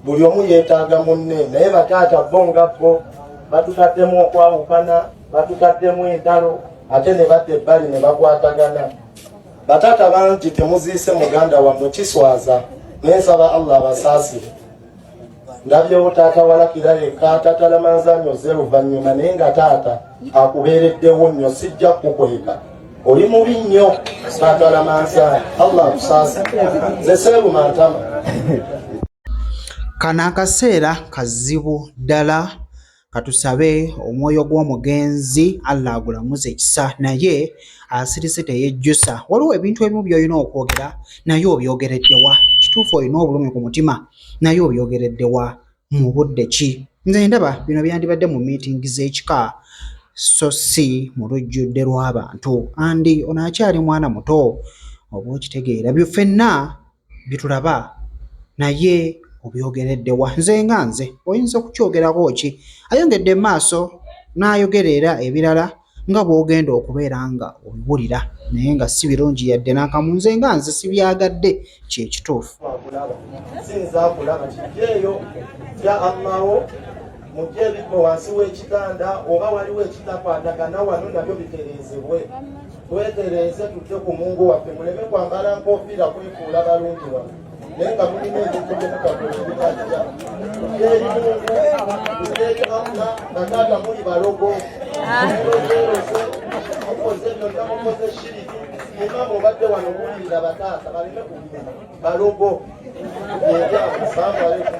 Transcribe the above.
buli omu yeetaaga munne, naye bataata bo nga bo batutaddemu okwawukana, batutaddemu entalo, ate ne badda ebbali ne bakwatagana. Bataata bangi temuziise muganda wammwe kiswaza, naye nsaba Allah abasaasire. Ndabyewo taata walakira yekka tatalamanzanyoze luvannyuma, naye nga taata akubeereddewo nnyo, sijja kukweka. Oli mubi nnyo tatalamanzanyo. Allah akusaasire. Nze Seeruma Ntama. Kano akaseera kazibu ddala, katusabe omwoyo gw'omugenzi Allah agulamuze ekisa, naye asirise teyejjusa. Waliwo ebintu ebimu by'olina okwogera naye obyogereddewa. Kituufu olina obulumi ku mutima naye obyogereddewa mu budde ki? Nze ndaba bino byandibadde mu miitingi z'ekika so si mu lujjudde lw'abantu. Andi ono akyali mwana muto, oba okitegeera byo ffenna bitulaba naye obyogereddewa. Nze nga nze oyinza kukyogerako ki? Ayongedde maaso n'ayogerera ebirala nga bw'ogenda okubeera nga obiwulira, naye nga si birungi yadde n'akamu. Nze nga nze sibyagadde kyekituufu. Sinza kulaba kijjeeyo ya Allahu mujje ebibbo wansi w'ekitanda, oba waliwo ekitakwatagana wano nabyo bitereezebwe. Twetereeze tujje ku Mungu waffe, muleme kwambala nkofiira kwefuula balungi wano. Naye nga mulina ebintu byemukakola ebitajja. Tujjeeri Mungu, tujjeeri Allah, bataata muli balogo. Mulozeerose, mukoze byonna, mukoze shiriki. Imam obadde wano muwulira bataata baleme kuwulira balogo. Salamu alaikum.